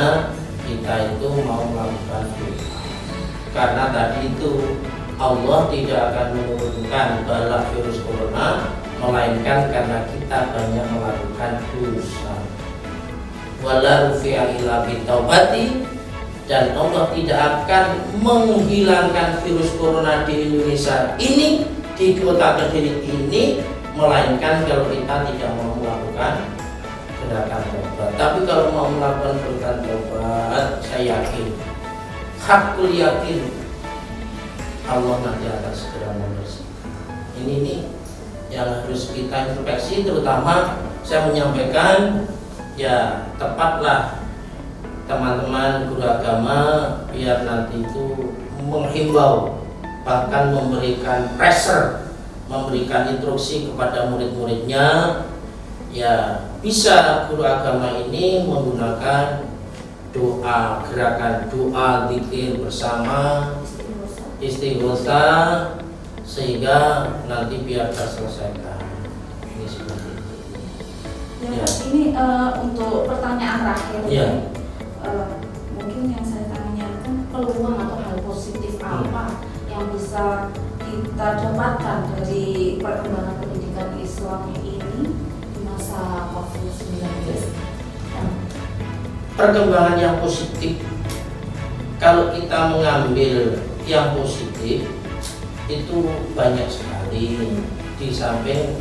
kita itu mau melakukan doa. Karena tadi itu Allah tidak akan menurunkan bala virus corona melainkan karena kita banyak melakukan dosa. Wala rufi'a ila bitaubati, dan Allah tidak akan menghilangkan virus corona di Indonesia ini, di kota Kediri ini, melainkan kalau kita tidak mau melakukan gerakan taubat. Tapi kalau mau melakukan gerakan taubat, saya yakin, hakul yakin, Allah nanti akan segera membersihkan. Ini yang harus kita introspeksi, terutama saya menyampaikan, ya tepatlah teman-teman guru agama biar nanti itu menghimbau bahkan memberikan pressure, memberikan instruksi kepada murid-muridnya, ya bisa guru agama ini menggunakan doa, gerakan doa, zikir bersama, istighosah, sehingga nanti biar terselesaikan. Ini seperti itu. Ya, ini untuk pertanyaan terakhir. Ya. Mungkin yang saya tanyakan, peluang atau hal positif apa yang bisa kita dapatkan dari perkembangan pendidikan Islam ini di masa COVID-19? Perkembangan yang positif, kalau kita mengambil yang positif itu banyak sekali, di samping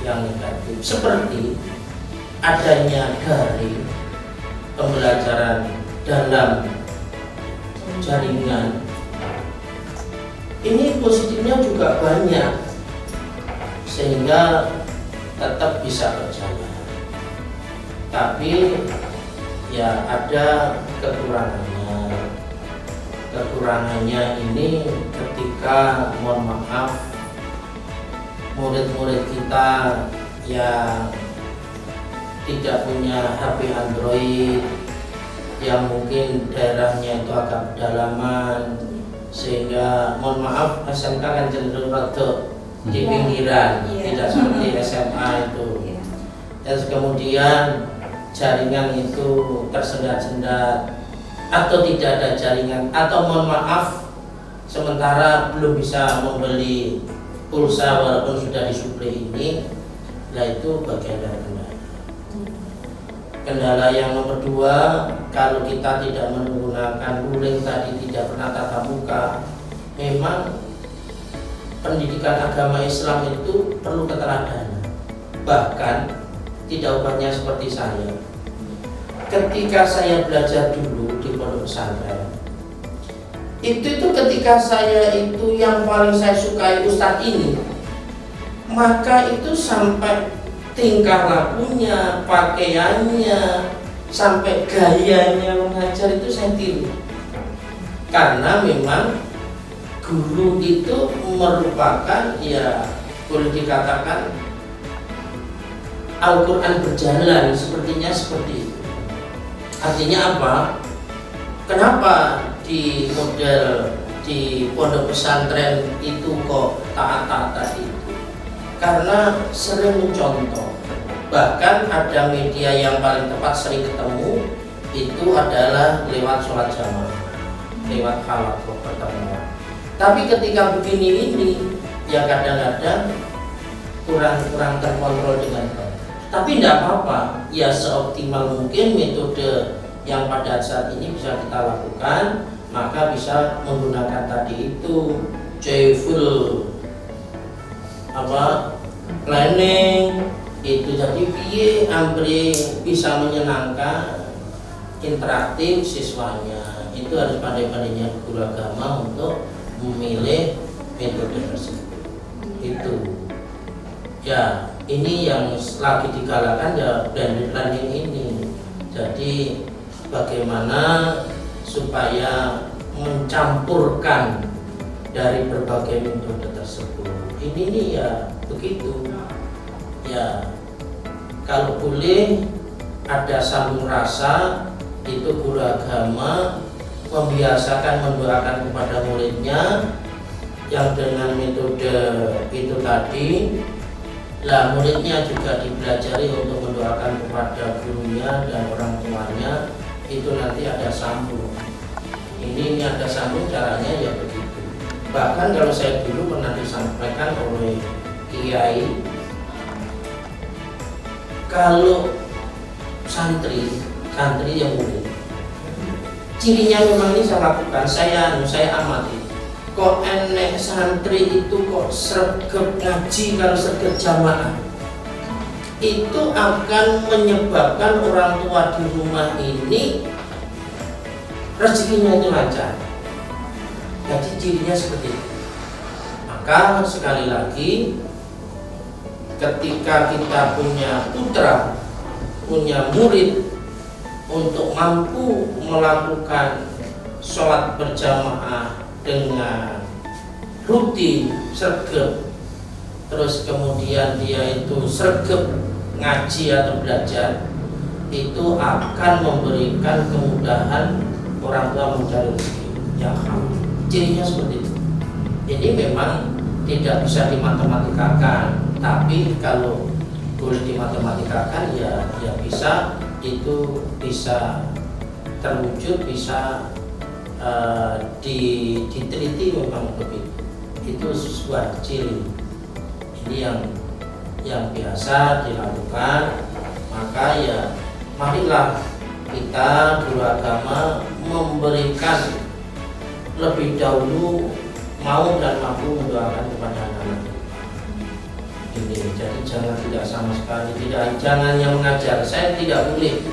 yang negatif, seperti adanya daring, pembelajaran dalam jaringan. Ini positifnya juga banyak, sehingga tetap bisa berjalan. Tapi ya ada kekurangannya. Kekurangannya ini ketika, mohon maaf, murid-murid kita yang tidak punya HP Android, yang mungkin daerahnya itu agak pedalaman, sehingga mohon maaf SMK kan cenderung rada di pinggiran, tidak seperti SMA itu. Dan kemudian jaringan itu tersendat-sendat, atau tidak ada jaringan, atau mohon maaf sementara belum bisa membeli pulsa walaupun sudah disuplai ini, nah itu bagian dari kendala. Kendala yang nomor dua, kalau kita tidak menggunakan luring tadi, tidak pernah tatap muka, memang pendidikan agama Islam itu perlu keteladanan. Bahkan tidak ubahnya seperti saya. Ketika saya belajar dulu di pondok pesantren, itu ketika saya itu yang paling saya sukai ustadz ini, maka itu sampai tingkah lakunya, pakaiannya, sampai gayanya mengajar itu saya tiru. Karena memang guru itu merupakan, ya boleh dikatakan Al-Quran berjalan, sepertinya seperti itu. Artinya apa? Kenapa di model di pondok pesantren itu kok taat-taat tadi? Karena sering mencontoh. Bahkan ada media yang paling tepat sering ketemu itu adalah lewat sholat jamaah, lewat halakoh pertemuan. Tapi ketika begini ini, ya kadang-kadang kurang terkontrol dengan baik. Tapi tidak apa-apa, ya seoptimal mungkin metode yang pada saat ini bisa kita lakukan, maka bisa menggunakan tadi itu joyful planning itu, jadi piye ampre bisa menyenangkan, interaktif siswanya. Itu harus pandai-pandainya guru agama untuk memilih metode tersebut. Itu ya, ini yang lagi digalakan ya blended learning ini. Jadi bagaimana supaya mencampurkan dari berbagai metode tersebut. Ini nih ya begitu. Ya kalau boleh ada sambung rasa, itu guru agama membiasakan mendoakan kepada muridnya yang dengan metode itu tadi. Lah muridnya juga dipelajari untuk mendoakan kepada gurunya dan orang tuanya, itu nanti ada sambung. Ini ada sambung, caranya ya begitu. Bahkan kalau saya dulu pernah disampaikan oleh kiai, kalau santri yang murid, cirinya memang ini saya lakukan, saya amati. Kok enek santri itu kok sregep ngaji kalau sregep jamaah, itu akan menyebabkan orang tua di rumah ini rezekinya itu lancar. Jadi cirinya seperti itu. Maka sekali lagi, ketika kita punya putra, punya murid untuk mampu melakukan sholat berjamaah dengan rutin sregep, terus kemudian dia itu sregep ngaji atau belajar, itu akan memberikan kemudahan orang tua mencari rezeki yang halal. Cirinya seperti itu. Jadi memang tidak bisa dimatematikkan, tapi kalau boleh dimatematikkan ya bisa, itu bisa terwujud, bisa diteliti memang begitu. Itu sebuah ciri. Ini yang biasa dilakukan. Maka ya marilah kita guru agama memberikan lebih dahulu mau dan mampu mendoakan kepada anak-anak ini. Jadi jangan tidak sama sekali, jangan yang mengajar. Saya tidak boleh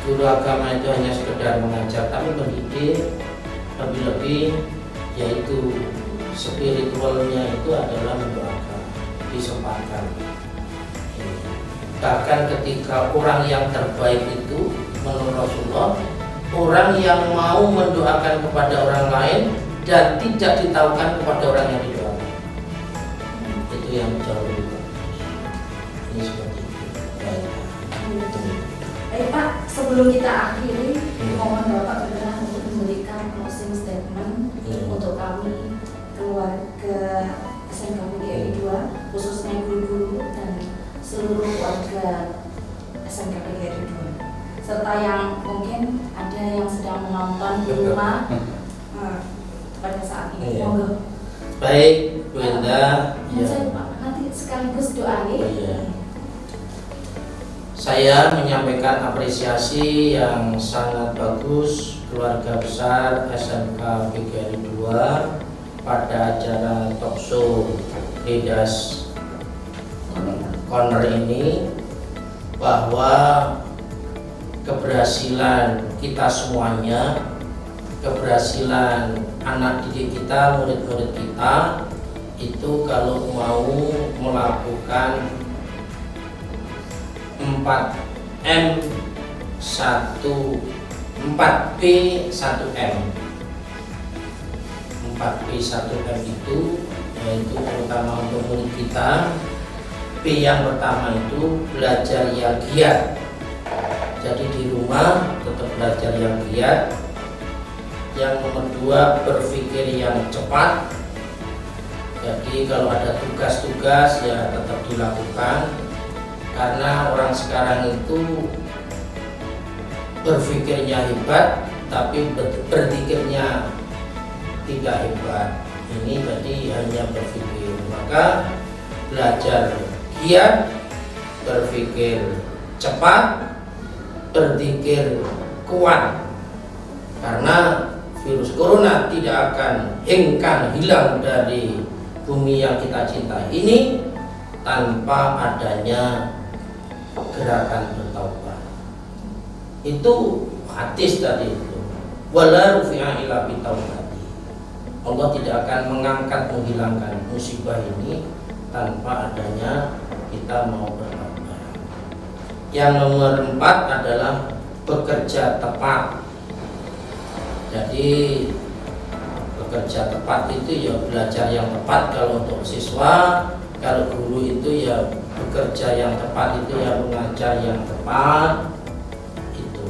guru agama itu hanya sekedar mengajar, tapi mendidik lebih-lebih, yaitu spiritualnya itu adalah mendoakan, disempatkan. Bahkan ketika orang yang terbaik itu menurut Rasulullah, orang yang mau mendoakan kepada orang lain dan tidak ditahukan kepada orang yang didoakan, itu yang jauh lebih bagus. Ini seperti itu. Baik Pak, sebelum kita akhiri, mohon Bapak berkenan untuk memberikan closing statement untuk kami keluarga SMK PGRI 2, khususnya guru-guru dan seluruh warga SMK PGRI 2, serta yang mungkin ada yang sedang menonton di rumah pada saat ini. Monggo. Baik, Bu Indah. Nanti sekaligus doanya. Saya menyampaikan apresiasi yang sangat bagus keluarga besar SMK PGRI 2 pada acara talkshow Leaders Corner ini, bahwa keberhasilan kita semuanya, keberhasilan anak didik kita, murid-murid kita, itu kalau mau melakukan 4M 4P 1M. 4P 1M itu yaitu terutama untuk murid kita. P yang pertama itu belajar yang giat. Jadi di rumah tetap belajar yang giat. Yang nomor 2, berpikir yang cepat. Jadi kalau ada tugas-tugas ya tetap dilakukan, karena orang sekarang itu berpikirnya hebat tapi berzikirnya tidak hebat. Ini jadi hanya berpikir. Maka belajar giat, berpikir cepat, berzikir kuat, karena virus corona tidak akan hengkang hilang dari bumi yang kita cintai ini tanpa adanya gerakan bertaubat. Itu hadis tadi itu. Wala rufi'a illa bitaubati. Allah tidak akan mengangkat menghilangkan musibah ini tanpa adanya kita mau bertaubat. Yang nomor 4 adalah bekerja tepat. Jadi bekerja tepat itu ya belajar yang tepat kalau untuk siswa, kalau guru itu ya bekerja yang tepat itu ya mengajar yang tepat itu.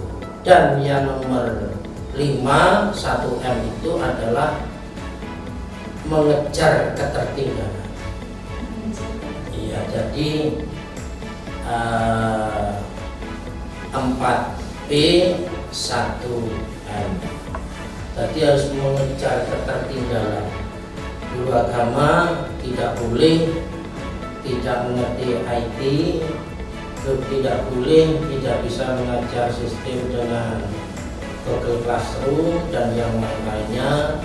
Dan yang nomor 5, 1M itu adalah mengejar ketertinggalan. Iya, jadi 4P 1M. Tadi harus mengejar ketertinggalan. Guru agama tidak boleh tidak mengerti IT, tidak boleh tidak bisa mengajar sistem dengan Google Classroom dan yang lain-lainnya.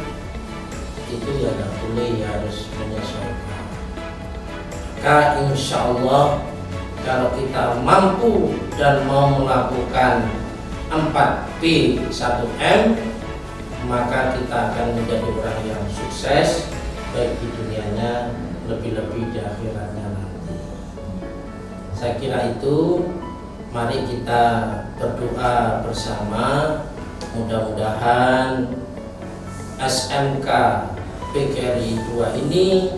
Itu ya tidak boleh, ya harus menyesuaikan. Maka insya Allah kalau kita mampu dan mau melakukan 4P 1M, maka kita akan menjadi orang yang sukses baik di dunianya, lebih-lebih di akhiratnya nanti. Saya kira itu. Mari kita berdoa bersama, mudah-mudahan SMK PGRI 2 ini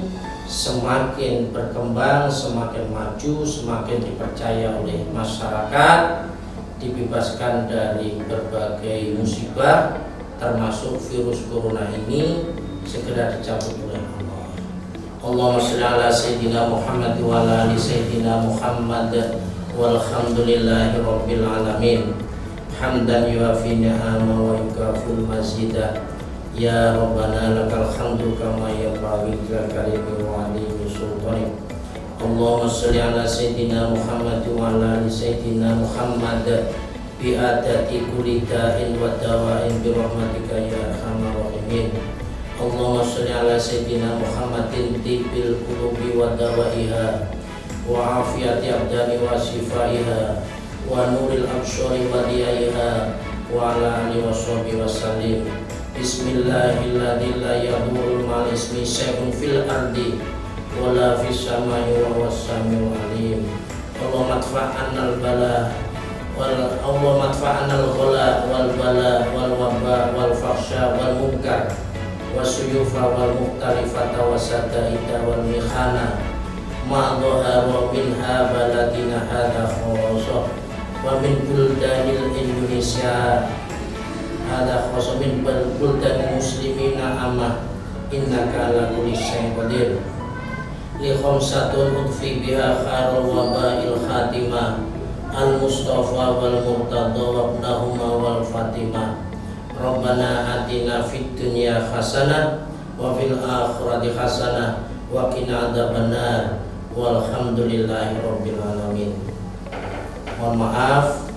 semakin berkembang, semakin maju, semakin dipercaya oleh masyarakat, dibebaskan dari berbagai musibah, termasuk virus corona ini segera dicabut oleh Allah. Allahumma shalli ala sayyidina Muhammad wa ala ali sayyidina Muhammad walhamdulillahi rabbil alamin. Hamdan yuafi ni'ama wa yukafil mazidah. Ya Rabbana lakal hamdu kama yanbaghi li karimi wa alimi sultanik. Allahumma shalli ala sayyidina Muhammad wa ala ali sayyidina Muhammad bi adati kulli da'in wa dawa'in bi rahmatika ya arhamar rahimin. Allahumma shalli ala sayyidina Muhammadin tibil qulubi wa dawa'iha wa afiyati abdani wa shifaiha wa nuril absyari wa diyaiha wa ala alihi wa sahbihi wa sallim. Bismillahirrahmanirrahim. La yadurul mal ismi syai'un fil ardi wa la fis samai wa huwas samiul alim. Allahumma adfa'annal bala Allahumma adfa'annal ghala wal bala wal waba wal fahsya wal munkar wasuyufa wal mukhtalifata wasadaida wal mihana ma dhahara minha baladina hadha khawasah wa min buldanil Indonesia hadha khawasah min buldan muslimina amma innaka ala kulli syai'in qadir li khamsatun udfi biha khairul wabail khatimah al mustafa wal murtada wa ibnahuma wal fatimah. Rabbana atina fid dunya hasanah wa fil akhirati hasanah wa qina adzabannar walhamdulillahi rabbil alamin. Mohon maaf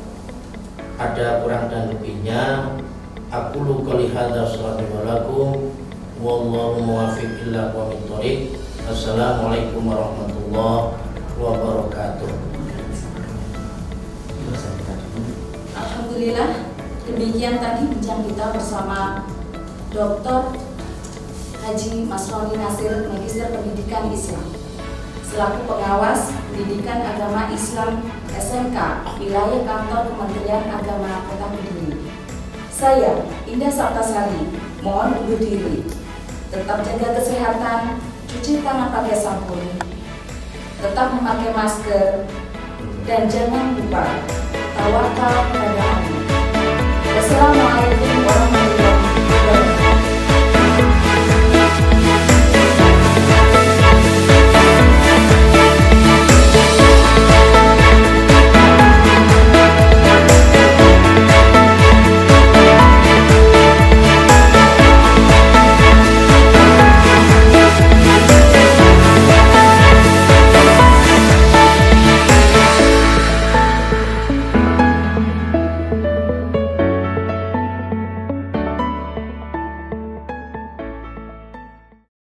ada kurang dan lebihnya. Aku qouli hadza sallallahu lakum wallahu muwaffiq ila aqwamit thoriq. Assalamualaikum warahmatullahi wabarakatuh. Alhamdulillah, demikian tadi bincang kita bersama Dr. Haji Masroni Nasir, Magister Pendidikan Islam, selaku pengawas Pendidikan Agama Islam SMK Wilayah Kantor Kementerian Agama Kota Kediri. Saya, Indah Saptasari, mohon undur diri. Tetap jaga kesehatan, cuci tangan pakai sabun, tetap memakai masker, dan jangan lupa tawakal pada Allah. Wassalamualaikum warahmatullahi wabarakatuh.